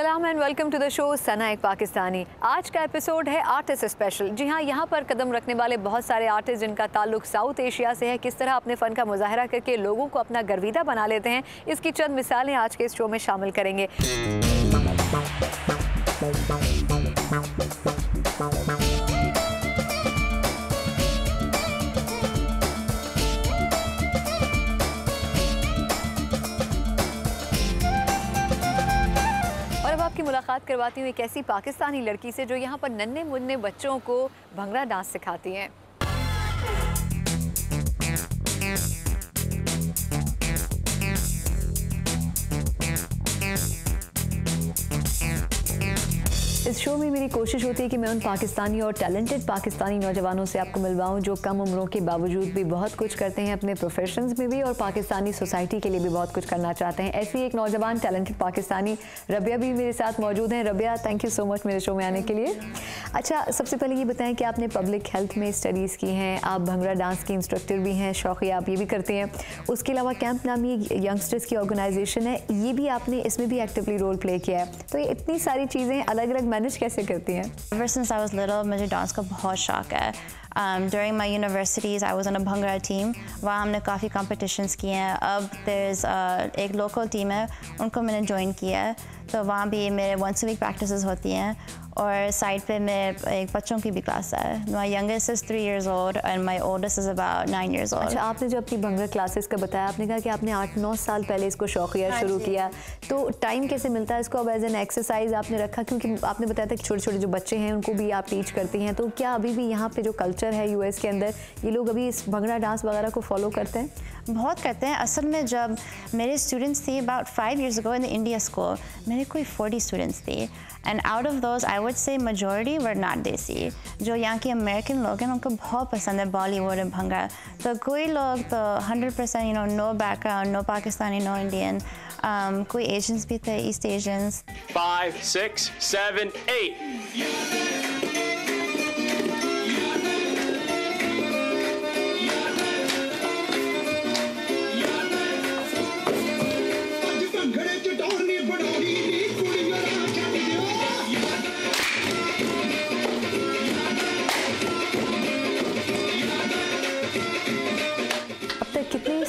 सलाम and welcome to the show Sana एक पाकिस्तानी। आज का एपिसोड है आर्टिस्ट स्पेशल। जी हाँ, यहाँ पर कदम रखने वाले बहुत सारे आर्टिस्ट जिनका ताल्लुक साउथ एशिया से है, किस तरह अपने फ़न का मुजाहरा करके लोगों को अपना गर्विदा बना लेते हैं, इसकी चंद मिसालें आज के इस शो में शामिल करेंगे। आपकी मुलाकात करवाती हूँ एक ऐसी पाकिस्तानी लड़की से जो यहाँ पर नन्हे मुन्ने बच्चों को भंगड़ा डांस सिखाती हैं। इस शो में मेरी कोशिश होती है कि मैं उन पाकिस्तानी और टैलेंटेड पाकिस्तानी नौजवानों से आपको मिलवाऊं जो कम उम्रों के बावजूद भी बहुत कुछ करते हैं अपने प्रोफेशंस में भी और पाकिस्तानी सोसाइटी के लिए भी बहुत कुछ करना चाहते हैं। ऐसी एक नौजवान टैलेंटेड पाकिस्तानी रबिया भी मेरे साथ मौजूद हैं। Rabia, thank you so much मेरे शो में आने के लिए। अच्छा, सबसे पहले ये बताएं कि आपने पब्लिक हेल्थ में स्टडीज़ की हैं, आप भंगड़ा डांस की इंस्ट्रक्टर भी हैं, शौकिया आप ये भी करते हैं। उसके अलावा कैंप नामी यंगस्टर्स की ऑर्गेनाइजेशन है, ये भी आपने इसमें भी एक्टिवली रोल प्ले किया है। तो ये इतनी सारी चीज़ें अलग अलग मैनेज कैसे करती हैं? Ever since I was little, मुझे डांस का बहुत शौक है। During my universities, I was on a bhangra team. वहाँ हमने काफ़ी competitions किए हैं। अब there's एक local team है, उनको मैंने join किया है। तो वहाँ भी मेरे once a week practices होती हैं और साइड पे मेरे एक बच्चों की भी क्लास है। My youngest is 3 years old and my oldest is about 9 years old. अच्छा, आपने जो अपनी भंगड़ा क्लासेस का बताया, आपने कहा कि आपने 8-9 साल पहले इसको शौकिया शुरू किया, तो टाइम कैसे मिलता है इसको? अब एज एन एक्सरसाइज आपने रखा, क्योंकि आपने बताया था कि छोटे छोटे जो बच्चे हैं उनको भी आप टीच करती हैं, तो क्या अभी भी यहाँ पे जो कल्चर है यूएस के अंदर, ये लोग अभी इस भंगड़ा डांस वगैरह को फॉलो करते हैं? बहुत करते हैं। असल में जब मेरे स्टूडेंट्स थे about 5 years ago in the India school, मेरे कोई 40 स्टूडेंट्स थे and out of those I would say majority were not देसी। जो यहाँ के अमेरिकन लोग हैं उनको बहुत पसंद है बॉलीवुड और भंगड़ा। तो कोई लोग तो 100% no background, no Pakistani, no Indian, कोई एशियंस भी थे, ईस्ट एशियंस। 5, 6, 7, 8।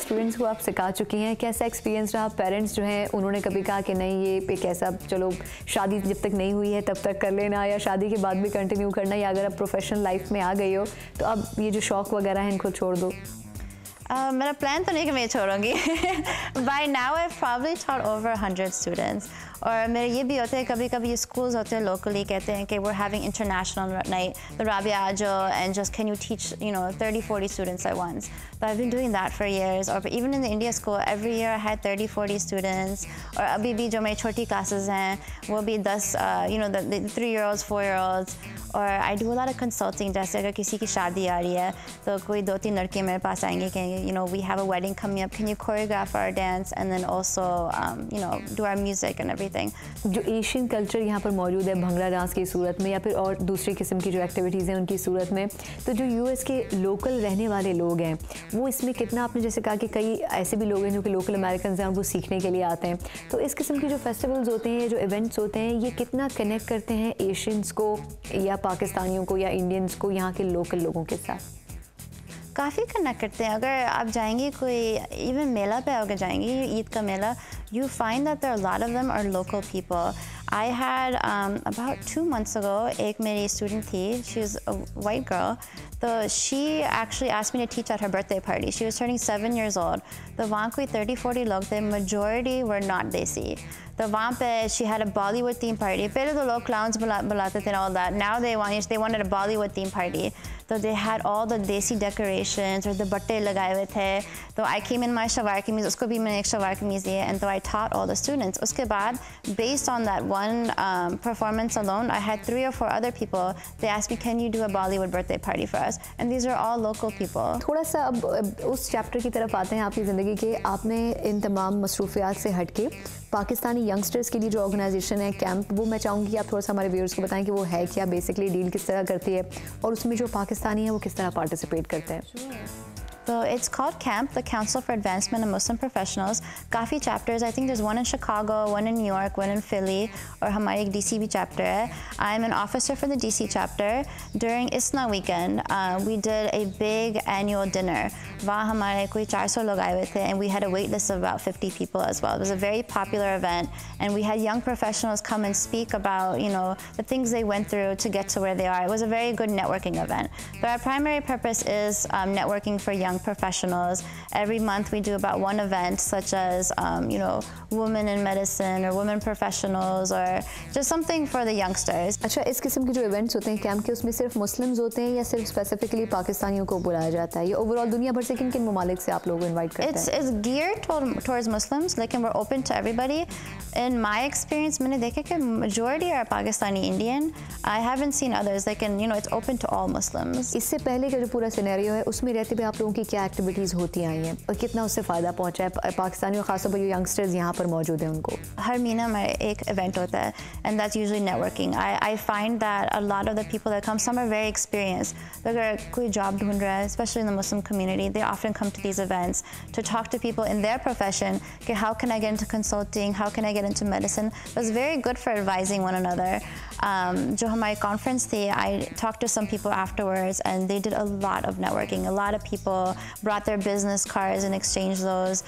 स्टूडेंट्स को आप सिखा चुकी हैं, कैसा एक्सपीरियंस रहा? पेरेंट्स जो हैं उन्होंने कभी कहा कि नहीं ये एक ऐसा, चलो शादी जब तक नहीं हुई है तब तक कर लेना, या शादी के बाद भी कंटिन्यू करना, या अगर आप प्रोफेशनल लाइफ में आ गई हो तो अब ये जो शौक वगैरह है इनको छोड़ दो? मेरा प्लान तो नहीं कि मैं छोड़ूंगी। By now I've probably taught over 100 students. और मेरे ये भी होते हैं, कभी कभी स्कूल्स होते हैं लोकली, कहते हैं कि we're having international night, तो राबिया आ जाओ and just can you teach 30-40 students at once. So I've been doing that for years. Or even in the India school, every year I had 30-40 students. और अभी भी जो मेरी छोटी classes हैं वो भी 10 the 3-year-olds, 4-year-olds. और I do a lot of consulting. जैसे अगर किसी की शादी आ रही है तो कोई 2-3 लड़के मेरे पास आएंगे कि we have a wedding coming up, can you choreograph our dance and then also do our music and everything. जो एशियन कल्चर यहाँ पर मौजूद है भंगड़ा डांस की सूरत में या फिर और दूसरी किस्म की जो एक्टिविटीज़ हैं उनकी सूरत में, तो जो यूएस के लोकल रहने वाले लोग हैं वो इसमें कितना, आपने जैसे कहा कि कई ऐसे भी लोग हैं जो कि लोकल अमेरिकन हैं और वो सीखने के लिए आते हैं, तो इस किस्म के जो फेस्टिवल्स होते हैं, जो इवेंट्स होते हैं, ये कितना कनेक्ट करते हैं एशियंस को या पाकिस्तानियों को या इंडियंस को यहाँ के लोकल लोगों के साथ? काफ़ी कनेक्ट करते हैं। अगर आप जाएंगे कोई इवन मेला पे अगर जाएंगे, ईद का मेला, you find that there are a lot of them are local people. I had about 2 months ago एक मेरी student थी, she's a white girl, so she actually asked me to teach at her birthday party. She was turning 7 years old. तो वहाँ कोई 30-40 लोग थे, majority were not देसी। तो वहाँ पे she had a Bollywood theme party. पहले तो लोग clowns बुलाते थे and all that. Now they wanted a Bollywood theme party. So they had all the desi decorations और दुपट्टे लगाए हुए थे। तो I came in my salwar कमीज, उसको भी मैंने एक शलवार कमीज दी, and so I taught all the students. उसके बाद based on that one performance alone, I had 3 or 4 other people. They asked me, can you do a Bollywood birthday party for us? And these are all local people. थोड़ा सा अब उस chapter की तरफ आते हैं आपकी ज़िंदगी के। आपने इन तमाम मसरूफियात से हटके पाकिस्तानी यंगस्टर्स के लिए जो ऑर्गेनाइजेशन है कैंप, वो मैं चाहूँगी कि आप थोड़ा सा हमारे व्यूअर्स को बताएं कि वो है क्या, बेसिकली डील किस तरह करती है और उसमें जो पाकिस्तानी है वो किस तरह पार्टिसिपेट करते हैं। So it's called CAMP, the Council for Advancement of Muslim Professionals. काफ़ी chapters, I think there's one in Chicago, one in New York, one in Philly, और हमारी एक DC भी chapter है. I'm an officer for the DC chapter. During ISNA weekend, we did a big annual dinner. वहाँ हमारे कोई 400 लोग आए हुए थे, and we had a wait list of about 50 people as well. It was a very popular event, and we had young professionals come and speak about, you know, the things they went through to get to where they are. It was a very good networking event. But our primary purpose is networking for young professionals. Every month we do about one event, such as you know, women in medicine or women professionals, or just something for the youngsters. अच्छा, इस किस्म के जो events होते हैं camp के, उसमें सिर्फ मुस्लिम्स होते हैं या सिर्फ स्पेसिफिकली पाकिस्तानियों को बुलाया जाता है? ये ओवरऑल दुनिया भर से किन किन ममालिक से आप लोग इनवाइट करते हैं? It's geared towards Muslims, लेकिन we're open to everybody. In my experience, मैंने देखा कि majority are Pakistani Indian. I haven't seen others. लेकिन you know, it's open to all Muslims. इससे पहले का जो पूरा सिनेरियो है उसमें रहते हुए आप लोगों की क्या एक्टिविटीज़ होती आई हैं और कितना उससे फ़ायदा पहुंचा है पाकिस्तानी और ख़ासतौर पर जो यंगस्टर्स यहाँ पर मौजूद हैं उनको? हर महीना हमारे एक इवेंट होता है, and that's usually networking. I find that a lot of the people that come, some are very experienced. अगर कोई जॉब ढूंढ रहा है, especially in the Muslim community, they often come to these events to talk to people in their profession. Okay, how can I get into consulting? How can I get into medicine? It was very good for advising one another. जो हमारी conference थी, I talked to some people afterwards, and they did a lot of networking. A lot of people brought their business cards and exchanged those.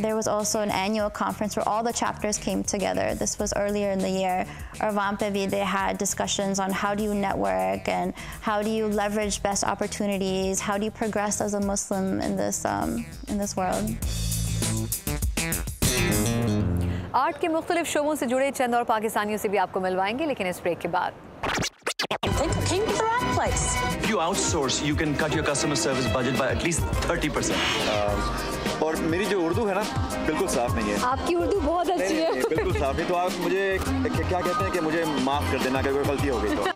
There was also an annual conference where all the chapters came together. This was earlier in the year. Or वहाँ पे भी they had discussions on how do you network and how do you leverage best opportunities, how do you progress as a Muslim in this world. Art के मुख्तलिफ शोबों से जुड़े चंद और पाकिस्तानियों से भी आपको मिलवाएंगे, लेकिन इस ब्रेक के बाद। Came to the right place. If you outsource, you can cut your customer service budget by at least 30%. और मेरी जो उर्दू है ना, बिल्कुल साफ नहीं है। आपकी उर्दू बहुत अच्छी है। बिल्कुल साफ है, तो आप मुझे क्या कहते हैं कि मुझे माफ़ कर देना अगर कोई गलती हो गई तो।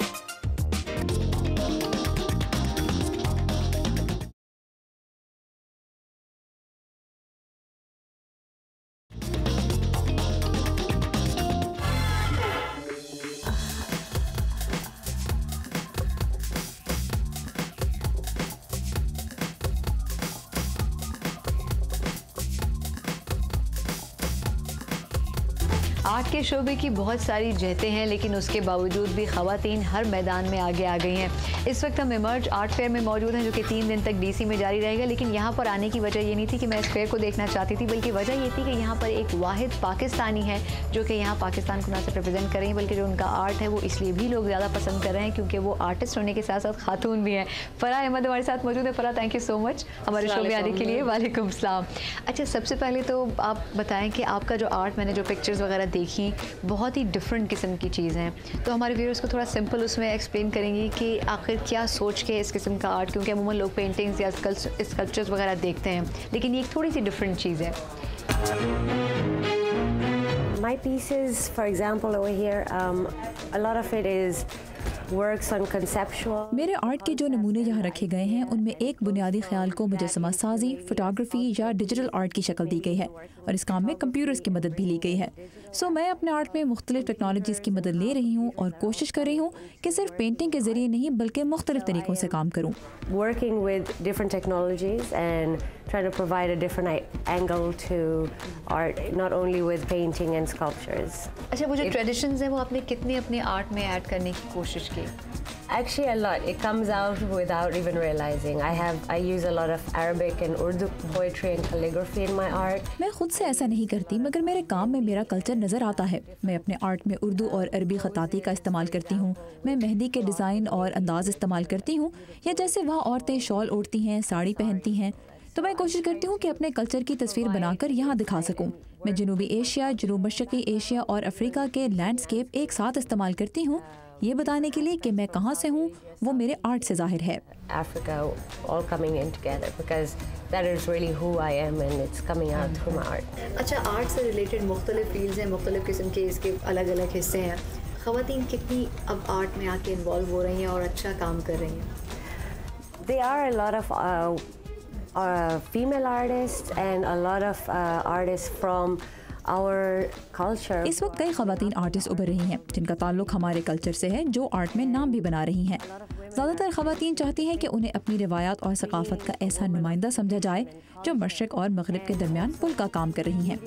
आर्ट के शोबे की बहुत सारी जहतें हैं, लेकिन उसके बावजूद भी ख़वातीन हर मैदान में आगे आ गई हैं। इस वक्त हम इमर्ज आर्ट फेयर में मौजूद हैं, जो कि 3 दिन तक DC में जारी रहेगा। लेकिन यहाँ पर आने की वजह ये नहीं थी कि मैं इस फेयर को देखना चाहती थी, बल्कि वजह ये थी कि यहाँ पर एक वाहिद पाकिस्तानी है जो कि यहाँ पाकिस्तान को ना सिर्फ रिप्रेजेंट कर रही हैं, बल्कि जो उनका आर्ट है वो इसलिए भी लोग ज़्यादा पसंद कर रहे हैं क्योंकि वो आर्टिस्ट होने के साथ साथ खातून भी हैं। फ़राह अहमद हमारे साथ मौजूद है। Farah, thank you so much हमारे शो में आने के लिए। वालेकुम सलाम। अच्छा, सबसे पहले तो आप बताएं कि आपका जो आर्ट, मैंने जो पिक्चर्स वगैरह देखी, बहुत ही डिफरेंट किस्म की चीज़ हैं, तो हमारे व्यूअर्स को थोड़ा सिंपल उसमें एक्सप्लेन करेंगी कि आखिर क्या सोच के इस किस्म का आर्ट, क्योंकि अमूमन लोग पेंटिंग्स या स्कल्पचर्स वगैरह देखते हैं, लेकिन ये एक थोड़ी सी डिफरेंट चीज़ है। My pieces, for example, over here, a lot of it is works on conceptual. मेरे आर्ट के जो नमूने यहाँ रखे गए हैं उनमें एक बुनियादी ख्याल को मुजस्समा साजी, फोटोग्राफी या डिजिटल आर्ट की शक्ल दी गई है और इस काम में कंप्यूटर्स की मदद भी ली गई है। सो मैं अपने आर्ट में मुख्तलिफ टेक्नोलॉजीज़ की मदद ले रही हूँ और कोशिश कर रही हूँ कि सिर्फ पेंटिंग के ज़रिए नहीं बल्कि मुख्तलिफ तरीक़ों से काम करूँ। Working with different technologies and trying to provide a different angle to art, not only with painting and sculptures. अच्छा, वो जो ट्रेडिशंस हैं वो आपने कितनी अपने आर्ट में ऐड करने की कोशिश की? Actually, a lot. It comes out without even realizing. I use a lot of Arabic and Urdu poetry and calligraphy in my art. मैं खुद से ऐसा नहीं करती, मगर मेरे काम में मेरा कल्चर नज़र आता है। मैं अपने आर्ट में उर्दू और अरबी खताती का इस्तेमाल करती हूँ। मैं मेहंदी के डिज़ाइन और अंदाज इस्तेमाल करती हूँ, या जैसे वहाँ औरतें शॉल ओढ़ती हैं, साड़ी पहनती हैं, तो मैं कोशिश करती हूँ कि अपने कल्चर की तस्वीर बनाकर यहाँ दिखा सकूँ। मैं जनूबी एशिया, जनूब मशरक़ी एशिया और अफ्रीका के लैंडस्केप एक साथ इस्तेमाल करती हूँ, ये बताने के लिए कि मैं कहाँ से हूँ वो मेरे आर्ट से जाहिर है। Africa all coming in together because that is really who I am and it's coming out through my art. अच्छा, आर्ट से रिलेटेड मुख्तलिफ फील्ड्स हैं, मुख्तलिफ किस्म के इसके अलग अलग हिस्से हैं। ख़वातीन कितनी अब आर्ट में आके इन्वॉल्व हो रही हैं और अच्छा काम कर रही हैं? There are a lot of female artists and a lot of artists from our culture. इस वक्त कई ख़वातीन आर्टिस्ट उभर रही हैं जिनका ताल्लुक हमारे कल्चर से है, जो आर्ट में नाम भी बना रही हैं। ज़्यादातर ख़वातीन चाहती हैं कि उन्हें अपनी रिवायात और सकाफ़त का ऐसा नुमाइंदा समझा जाए जो मशरिक़ और मगरिब के दरमियान पुल का काम कर रही हैं।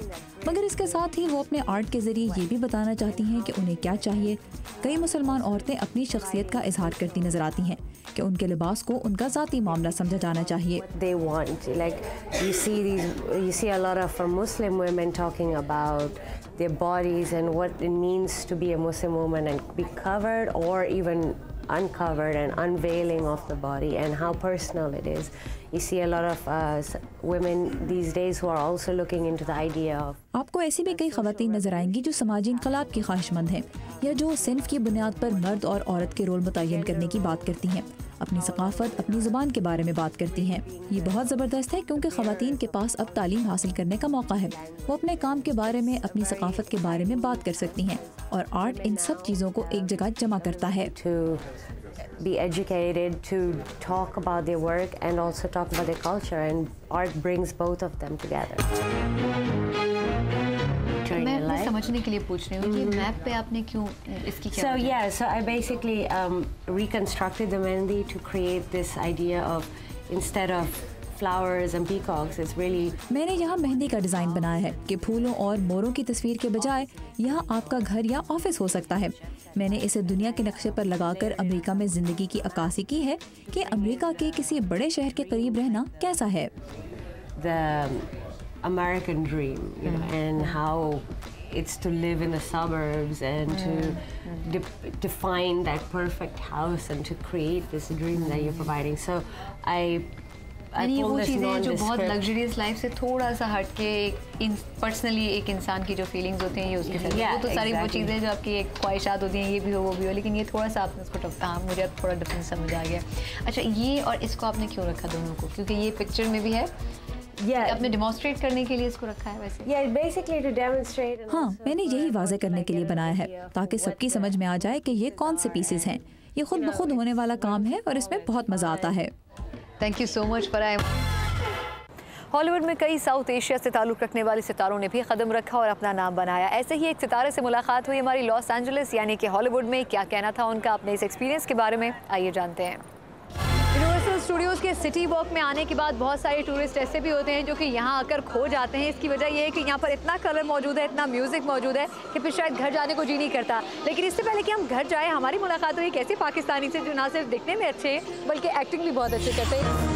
मगर इसके साथ ही वो अपने आर्ट के ज़रिए ये भी बताना चाहती हैं कि उन्हें क्या चाहिए। कई मुसलमान औरतें अपनी शख्सियत का इजहार करती नजर आती हैं कि उनके लिबास को उनका ज़ाती मामला समझा जाना चाहिए। They want, like, you see a lot of Muslim women talking about their bodies and what it means to be a Muslim woman and be covered or even uncovered and unveiling of the body and how personal it is. You see a lot of women these days who are also looking into the idea of. आपको ऐसी भी कई ख़वातीन नजर आएंगी जो समाजी इनकलाब की ख्वाहिशमंद हैं या जो सिन्फ की बुनियाद पर मर्द और औरत के रोल मुतय्यन करने की बात करती हैं, अपनी सकाफत, अपनी ज़ुबान के बारे में बात करती हैं। ये बहुत ज़बरदस्त है क्योंकि ख़वातीन के पास अब तालीम हासिल करने का मौका है। वो अपने काम के बारे में, अपनी सकाफत के बारे में बात कर सकती हैं और आर्ट इन सब चीज़ों को एक जगह जमा करता है। To be educated, to talk about their work and also talk about their culture, and art brings both of them together. मैं समझने के लिए पूछ रही हूँ कि मैप पे आपने क्यों इसकी क्या So yeah, so I basically reconstructed the Mehndi to create this idea of, instead of flowers and peacocks, it's really. मैंने यहाँ मेहंदी का डिज़ाइन बनाया है कि फूलों और मोरों की तस्वीर के बजाय यहाँ आपका घर या ऑफिस हो सकता है। मैंने इसे दुनिया के नक्शे पर लगाकर अमेरिका में ज़िंदगी की अक्कासी की है कि अमेरिका के किसी बड़े शहर के करीब रहना कैसा है। The American dream, you know, and how it's to live in the suburbs and to define that perfect house and to create this dream that you're providing. So I ये वो चीज़ें हैं जो बहुत nondescript. लग्जरियस लाइफ से थोड़ा सा हट के पर्सनली एक इंसान की जो फीलिंग्स होते हैं ये उसके साथ Yeah, वो तो सारी वो exactly. चीज़ें जो आपकी एक ख्वाहिशात होती हैं, ये भी हो वो भी हो, लेकिन ये थोड़ा सा आपने उसको हाँ मुझे अब थोड़ा डिफरेंस समझ आ गया। अच्छा, ये और इसको आपने क्यों रखा दोनों को? क्योंकि ये पिक्चर में भी है, Yeah. आपने डेमोन्स्ट्रेट करने के लिए इसको रखा है वैसे? Yeah, basically to demonstrate. And हाँ, also मैंने यही to वाज़े करने like के लिए an बनाया है idea of ताकि what सबकी समझ में आ जाए कि ये कौन से पीसेस हैं। ये खुद ब खुद होने वाला काम है और इसमें बहुत मज़ा आता है। Thank you so much Farah. Hollywood में कई साउथ एशिया से ताल्लुक़ रखने वाले सितारों ने भी कदम रखा और अपना नाम बनाया। ऐसे ही एक सितारे से मुलाकात हुई हमारी लॉस एंजलिस यानी कि हॉलीवुड में। क्या कहना था उनका अपने इस एक्सपीरियंस के बारे में, आइए जानते हैं। यूनिवर्सल स्टूडियोज़ के सिटी वॉक में आने के बाद बहुत सारे टूरिस्ट ऐसे भी होते हैं जो कि यहाँ आकर खो जाते हैं। इसकी वजह यह है कि यहाँ पर इतना कलर मौजूद है, इतना म्यूज़िक मौजूद है कि फिर शायद घर जाने को जी नहीं करता। लेकिन इससे पहले कि हम घर जाएँ, हमारी मुलाकात हुई एक ऐसे पाकिस्तानी से जो ना सिर्फ दिखने में अच्छे हैं बल्कि एक्टिंग भी बहुत अच्छे करते हैं।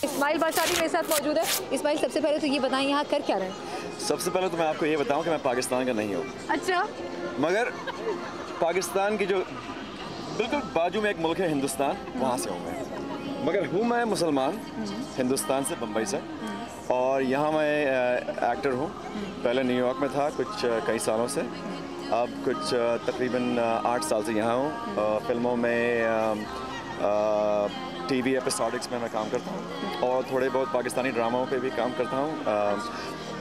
इस्माइल बादशाह मेरे साथ मौजूद है। इस्माइल, सबसे पहले तो ये बताएं यहाँ कर क्या रहे हैं? सबसे पहले तो मैं आपको ये बताऊं कि मैं पाकिस्तान का नहीं हूँ, अच्छा, मगर पाकिस्तान की जो बिल्कुल बाजू में एक मुल्क है हिंदुस्तान, वहाँ से हूँ मैं। मगर हूँ मैं मुसलमान, हिंदुस्तान से, बम्बई से, और यहाँ मैं एक्टर हूँ। पहले न्यूयॉर्क में था कुछ कई सालों से, अब कुछ तकरीबन 8 साल से यहाँ हूँ। फिल्मों में, टीवी एपिसोडिक्स में मैं काम करता हूँ और थोड़े बहुत पाकिस्तानी ड्रामाओं पे भी काम करता हूँ।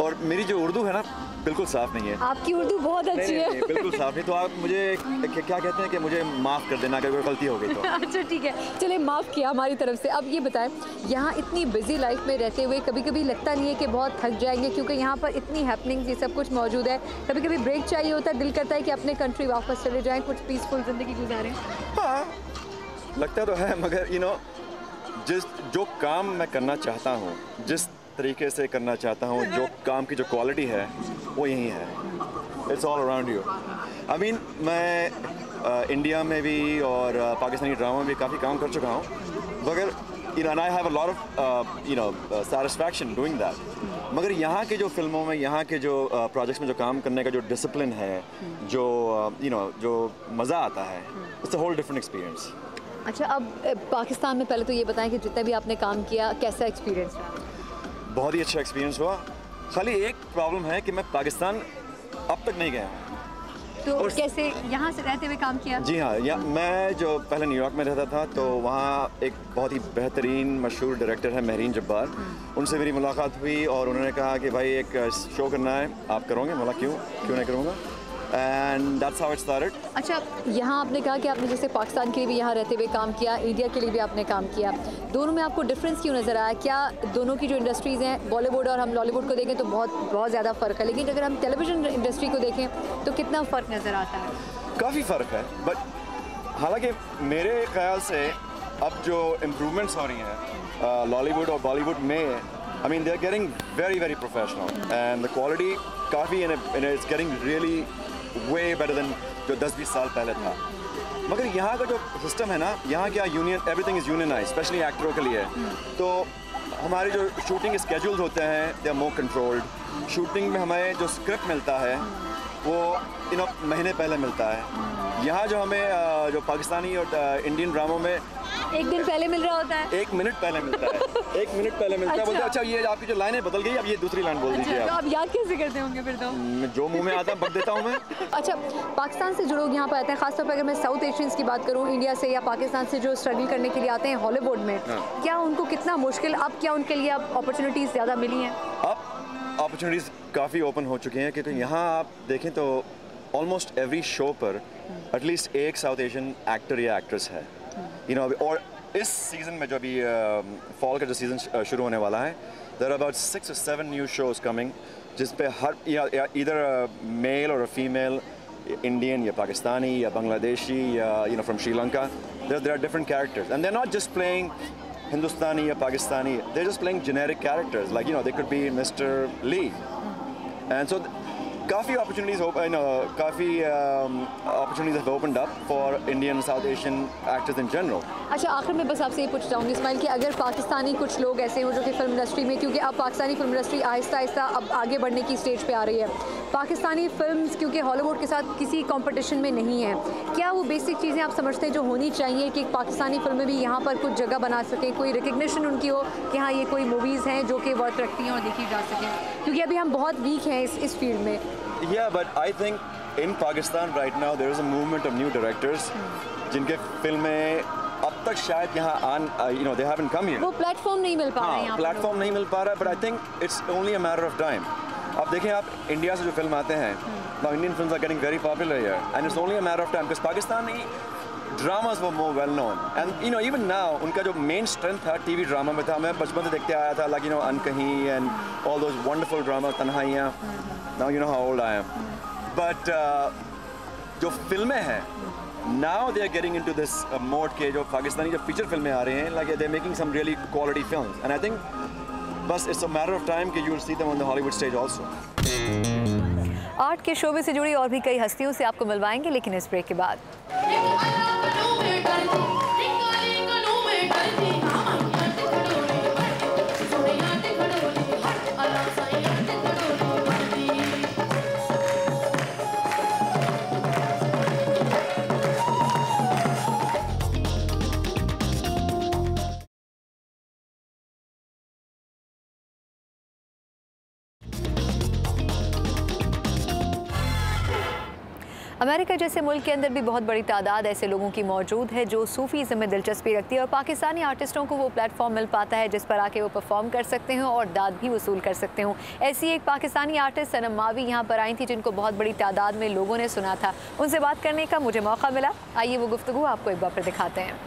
और मेरी जो उर्दू है ना, बिल्कुल साफ़ नहीं है। आपकी उर्दू बहुत अच्छी है। नहीं, बिल्कुल साफ़ नहीं। तो आप मुझे क्या कहते हैं कि मुझे माफ़ कर देना अगर कोई गलती हो गई तो। अच्छा ठीक है, चलिए माफ़ किया हमारी तरफ से। अब ये बताएं, यहाँ इतनी बिजी लाइफ में रहते हुए कभी कभी लगता नहीं है कि बहुत थक जाएंगे, क्योंकि यहाँ पर इतनी हैपनिंग, ये सब कुछ मौजूद है। कभी कभी ब्रेक चाहिए होता है, दिल करता है कि अपने कंट्री वापस चले जाएँ, कुछ पीसफुल ज़िंदगी गुजारें? हाँ, लगता तो है, मगर जो काम मैं करना चाहता हूँ, जिस तरीके से करना चाहता हूँ, जो काम की जो क्वालिटी है वो यही है। It's all around you. I mean, मैं इंडिया में भी और पाकिस्तानी ड्रामा में भी काफ़ी काम कर चुका हूँ, मगर and I have a lot of satisfaction doing that. मगर यहाँ के जो फिल्मों में, यहाँ के जो प्रोजेक्ट्स में जो काम करने का जो डिसिप्लिन है, जो जो मज़ा आता है, it's a whole different experience. अच्छा, अब पाकिस्तान में पहले तो ये बताएं कि जितना भी आपने काम किया, कैसा एक्सपीरियंस रहा? बहुत ही अच्छा एक्सपीरियंस हुआ। खाली एक प्रॉब्लम है कि मैं पाकिस्तान अब तक नहीं गया हूँ। तो कैसे यहाँ से रहते हुए काम किया? जी हाँ, मैं जो पहले न्यूयॉर्क में रहता था तो वहाँ एक बहुत ही बेहतरीन मशहूर डायरेक्टर है महरीन जब्बार, उनसे मेरी मुलाकात हुई और उन्होंने कहा कि भाई एक शो करना है, आप करोगे? बोला क्यों नहीं करूँगा, and that's how it started. अच्छा, यहाँ आपने कहा कि आपने जैसे पाकिस्तान के लिए भी यहाँ रहते हुए काम किया, इंडिया के लिए भी आपने काम किया, दोनों में आपको डिफरेंस क्यों नज़र आया? क्या दोनों की जो इंडस्ट्रीज़ हैं, बॉलीवुड और हम लॉलीवुड को देखें तो बहुत ज़्यादा फ़र्क है, लेकिन अगर हम टेलीविज़न इंडस्ट्री को देखें तो कितना फ़र्क नज़र आता है? काफ़ी फ़र्क है, बट हालांकि मेरे ख्याल से अब जो इम्प्रूवमेंट्स हो रही हैं लॉलीवुड और बॉलीवुड में, I mean they are getting very professional and the quality काफ़ी it's getting really way better than जो 10-20 साल पहले था। मगर यहाँ का जो सिस्टम है ना, यहाँ क्या union, everything is unionize, specially एक्टरों के लिए। तो हमारे जो शूटिंग स्केड्यूल्स होते हैं they are more controlled. Shooting में हमें जो स्क्रिप्ट मिलता है वो महीने पहले मिलता है। यहाँ जो हमें जो पाकिस्तानी और इंडियन ड्रामों में एक दिन पहले मिल रहा होता है, 1 मिनट पहले मिलता है, 1 मिनट पहले मिलता है। बोलते अच्छा ये आपकी जो लाइनें बदल गई, अब ये दूसरी लाइन बोल दीजिए। तो आप याद कैसे करते होंगे फिर? तो जो मुंह में आता है बक देता हूँ मैं। अच्छा, पाकिस्तान से जो लोग यहाँ पर आते हैं, खासतौर पर अगर मैं साउथ एशियंस की बात करूँ, इंडिया से या पाकिस्तान से जो स्ट्रगल करने के लिए आते हैं हॉलीवुड में, क्या उनको कितना मुश्किल, अब क्या उनके लिए अब अपॉर्चुनिटीज़ ज़्यादा मिली हैं? अब अपॉर्चुनिटीज़ काफ़ी ओपन हो चुकी हैं, क्योंकि यहाँ आप देखें तो ऑलमोस्ट एवरी शो पर एटलीस्ट एक साउथ एशियन एक्टर या एक्ट्रेस है। और इस सीज़न में जो अभी फॉल का जो सीज़न शुरू होने वाला है, there are about 6 or 7 new shows coming, जिस पे हर इधर मेल और फीमेल, इंडियन या पाकिस्तानी या बांग्लादेशी या from Sri Lanka, there are different characters and they are not just playing Hindustani या Pakistani, they are just playing generic characters like they could be mister Lee, and so काफ़ी opportunities have opened up for Indian South Asian actors in general. अच्छा, आखिर में बस आपसे ये पूछ चाहूँगी इस्माइल कि अगर पाकिस्तानी कुछ लोग ऐसे हों जो कि फिल्म इंडस्ट्री में, क्योंकि अब पाकिस्तानी फिल्म इंडस्ट्री आहिस्ता आहिस्ता अब आगे बढ़ने की स्टेज पे आ रही है, पाकिस्तानी फिल्म्स क्योंकि हॉलीवुड के साथ किसी कंपटीशन में नहीं है, क्या वो बेसिक चीज़ें आप समझते हैं जो होनी चाहिए कि पाकिस्तानी फिल्में भी यहाँ पर कुछ जगह बना सकें, कोई रिकग्निशन उनकी हो कि हाँ ये कोई मूवीज़ हैं जो कि वर्थ रखती हैं और देखी जा सकें, क्योंकि अभी हम बहुत वीक हैं इस फील्ड में? Yeah, but I think in Pakistan right now there is a movement of new directors जिनके फिल्में अब तक शायद यहाँ they haven't come here. वो प्लेटफॉर्म नहीं मिल पा रहा है यहाँ, प्लेटफॉर्म नहीं मिल पा रहा है, but I think it's only a matter of time. अब देखें आप इंडिया से जो फिल्म आते हैं, now Indian films are getting very popular here and it's only a matter of time because Pakistani dramas were more well known and even now उनका जो main strength था टीवी ड्रामा में था, मैं बचपन से देखते आया था like अनकहीं and all those wonderful dramas, तन्हाइयाँ, now you know how old I am, but जो फिल्में हैं now they are getting into this mode के जो पाकिस्तानी जो फीचर फिल्में आ रही हैं, like they're making some really quality films and I think बस it's a matter of time कि you will see them on the Hollywood stage also. Art के शोबे से जुड़ी और भी कई हस्तियों से आपको मिलवाएंगे, लेकिन इस ब्रेक के बाद। अमेरिका जैसे मुल्क के अंदर भी बहुत बड़ी तादाद ऐसे लोगों की मौजूद है जो सूफीज़्म में दिलचस्पी रखती है और पाकिस्तानी आर्टिस्टों को वो प्लेटफॉर्म मिल पाता है जिस पर आके वो परफॉर्म कर सकते हैं और दाद भी वसूल कर सकते हो। ऐसी एक पाकिस्तानी आर्टिस्ट सनम मावी यहाँ पर आई थी जिनको बहुत बड़ी तादाद में लोगों ने सुना था। उनसे बात करने का मुझे मौका मिला, आइए वो गुफ्तगू आपको एक बार फिर दिखाते हैं।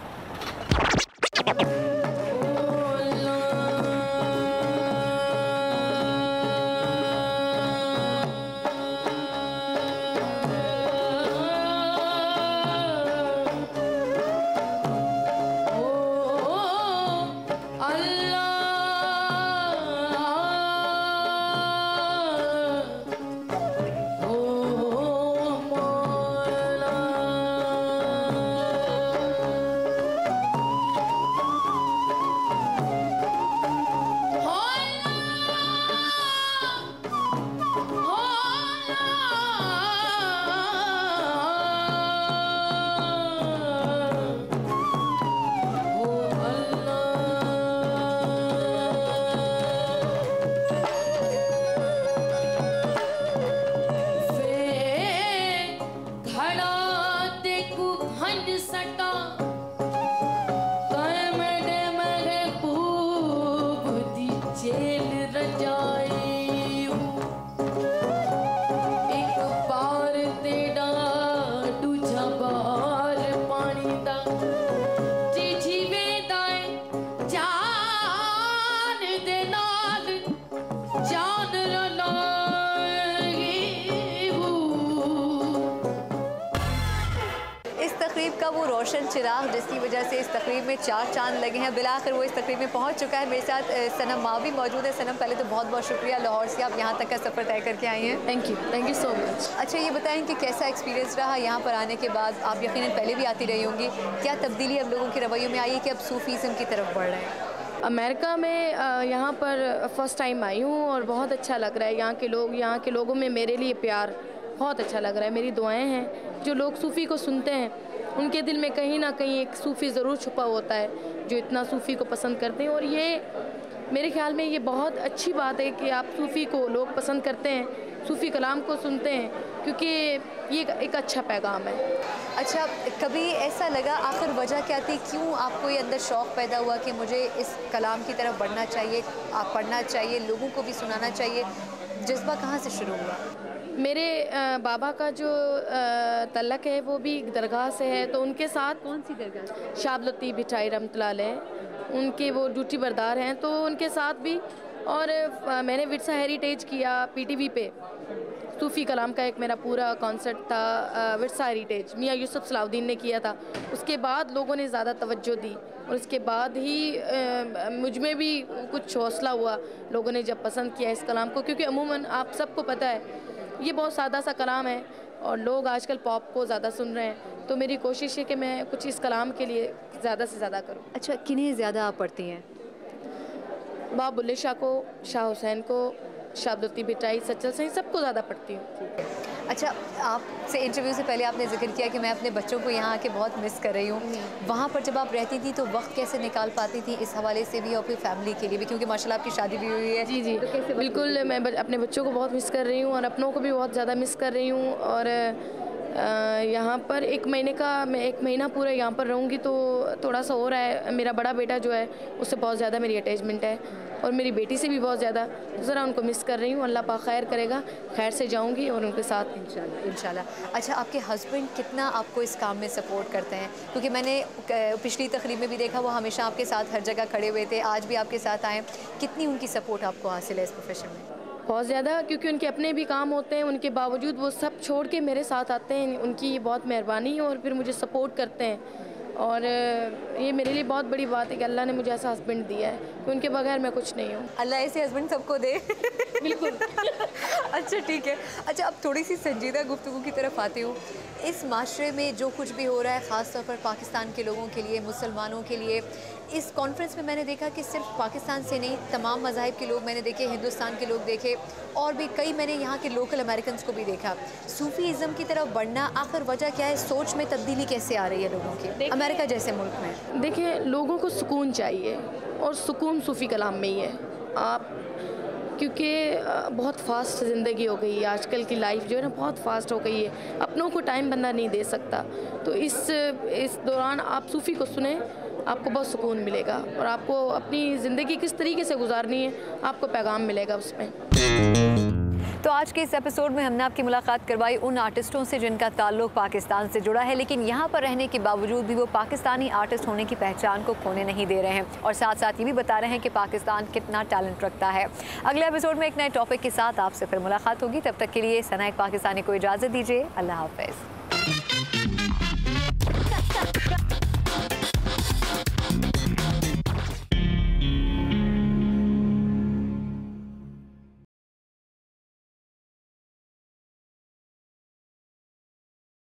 का वो रोशन चिराग जिसकी वजह से इस तकरीब में 4 चांद लगे हैं, बिलाखिर वो इस तकरीब में पहुंच चुका है। मेरे साथ सनम मावी मौजूद है। सनम, पहले तो बहुत बहुत शुक्रिया, लाहौर से आप यहाँ तक का सफ़र तय करके आई हैं। Thank you so much. अच्छा, ये बताएं कि कैसा एक्सपीरियंस रहा यहाँ पर आने के बाद? आप यकीनन पहले भी आती रही होंगी, क्या तब्दीली अब लोगों के रवैयों में आई है कि अब सूफीज़म की तरफ बढ़ रहे हैं? अमेरिका में यहाँ पर फ़र्स्ट टाइम आई हूँ और बहुत अच्छा लग रहा है। यहाँ के लोगों में मेरे लिए प्यार बहुत अच्छा लग रहा है। मेरी दुआएं हैं, जो लोग सूफ़ी को सुनते हैं उनके दिल में कहीं ना कहीं एक सूफ़ी ज़रूर छुपा होता है जो इतना सूफ़ी को पसंद करते हैं। और ये मेरे ख्याल में ये बहुत अच्छी बात है कि आप सूफ़ी को लोग पसंद करते हैं, सूफ़ी कलाम को सुनते हैं, क्योंकि ये एक अच्छा पैगाम है। अच्छा, कभी ऐसा लगा आखिर वजह क्या थी, क्यों आपको ये अंदर शौक़ पैदा हुआ कि मुझे इस कलाम की तरफ बढ़ना चाहिए, आप पढ़ना चाहिए, लोगों को भी सुनाना चाहिए? जज्बा कहाँ से शुरू हुआ? मेरे बाबा का जो तल्लक है वो भी दरगाह से है, तो उनके साथ। कौन सी दरगाह? शाब लतीफ़ भिटाई रहमतुल्लाह अलैह, उनके वो ड्यूटी बरदार हैं, तो उनके साथ भी। और मैंने विरसा हेरिटेज किया PTV पे, सूफ़ी कलाम का एक मेरा पूरा कॉन्सर्ट था, विरसा हेरिटेज मियाँ यूसुफ सलाउद्दीन ने किया था। उसके बाद लोगों ने ज़्यादा तवज्जो दी और उसके बाद ही मुझ में भी कुछ हौसला हुआ, लोगों ने जब पसंद किया इस कलाम को। क्योंकि अमूमन आप सबको पता है ये बहुत सादा सा कलाम है और लोग आजकल पॉप को ज़्यादा सुन रहे हैं, तो मेरी कोशिश है कि मैं कुछ इस कलाम के लिए ज़्यादा से ज़्यादा करूं। अच्छा, किन्हें ज़्यादा आप पढ़ती हैं? बाबा बुल्ले शाह को, शाह हुसैन को, शाब लतीफ़ भिटाई, सच्चल सही, सबको ज़्यादा पढ़ती हूँ। अच्छा, आपसे इंटरव्यू से पहले आपने जिक्र किया कि मैं अपने बच्चों को यहाँ आके बहुत मिस कर रही हूँ। वहाँ पर जब आप रहती थी तो वक्त कैसे निकाल पाती थी इस हवाले से भी और फिर फैमिली के लिए भी, क्योंकि माशाल्लाह आपकी शादी भी हुई है? जी तो बिल्कुल, मैं अपने बच्चों को बहुत मिस कर रही हूँ और अपनों को भी बहुत ज़्यादा मिस कर रही हूँ। और यहाँ पर मैं 1 महीना पूरा यहाँ पर रहूँगी तो थोड़ा सा हो रहा है। मेरा बड़ा बेटा जो है उससे बहुत ज़्यादा मेरी अटैचमेंट है और मेरी बेटी से भी बहुत ज़्यादा, तो ज़रा उनको मिस कर रही हूँ। अल्लाह पाक खैर करेगा, खैर से जाऊँगी और उनके साथ इंशाल्लाह। अच्छा, आपके हस्बैंड कितना आपको इस काम में सपोर्ट करते हैं? क्योंकि मैंने पिछली तकरीब में भी देखा वो हमेशा आपके साथ हर जगह खड़े हुए थे, आज भी आपके साथ आए। कितनी उनकी सपोर्ट आपको हासिल है इस प्रोफेशन में? बहुत ज़्यादा, क्योंकि उनके अपने भी काम होते हैं, उनके बावजूद वो सब छोड़ के मेरे साथ आते हैं। उनकी ये बहुत मेहरबानी है और फिर मुझे सपोर्ट करते हैं। और ये मेरे लिए बहुत बड़ी बात है कि अल्लाह ने मुझे ऐसा हस्बैंड दिया है कि उनके बगैर मैं कुछ नहीं हूँ। अल्लाह ऐसे हस्बैंड सबको दे। बिल्कुल। अच्छा, ठीक है। अच्छा, अब थोड़ी सी संजीदा गुफ्तगू की तरफ आती हूँ। इस माशरे में जो कुछ भी हो रहा है, ख़ास तौर पर पाकिस्तान के लोगों के लिए, मुसलमानों के लिए, इस कॉन्फ्रेंस में मैंने देखा कि सिर्फ पाकिस्तान से नहीं, तमाम मज़ाहिब के लोग मैंने देखे, हिंदुस्तान के लोग देखे और भी कई मैंने यहाँ के लोकल अमेरिकन को भी देखा। सूफ़ीज़म की तरफ बढ़ना आखिर वजह क्या है? सोच में तब्दीली कैसे आ रही है लोगों की अमेरिका जैसे मुल्क में? देखिए, लोगों को सुकून चाहिए और सुकून सूफ़ी कलाम में ही है। आप क्योंकि बहुत फास्ट ज़िंदगी हो गई है, आजकल की लाइफ जो है ना बहुत फास्ट हो गई है, अपनों को टाइम बंदा नहीं दे सकता। तो इस दौरान आप सूफ़ी को सुने, आपको बहुत सुकून मिलेगा और आपको अपनी ज़िंदगी किस तरीके से गुजारनी है आपको पैगाम मिलेगा उसमें। तो आज के इस एपिसोड में हमने आपकी मुलाकात करवाई उन आर्टिस्टों से जिनका ताल्लुक पाकिस्तान से जुड़ा है, लेकिन यहाँ पर रहने के बावजूद भी वो पाकिस्तानी आर्टिस्ट होने की पहचान को खोने नहीं दे रहे हैं और साथ साथ ये भी बता रहे हैं कि पाकिस्तान कितना टैलेंट रखता है। अगले एपिसोड में एक नए टॉपिक के साथ आपसे फिर मुलाकात होगी। तब तक के लिए सना एक पाकिस्तानी को इजाज़त दीजिए। अल्लाह हाफ़िज़।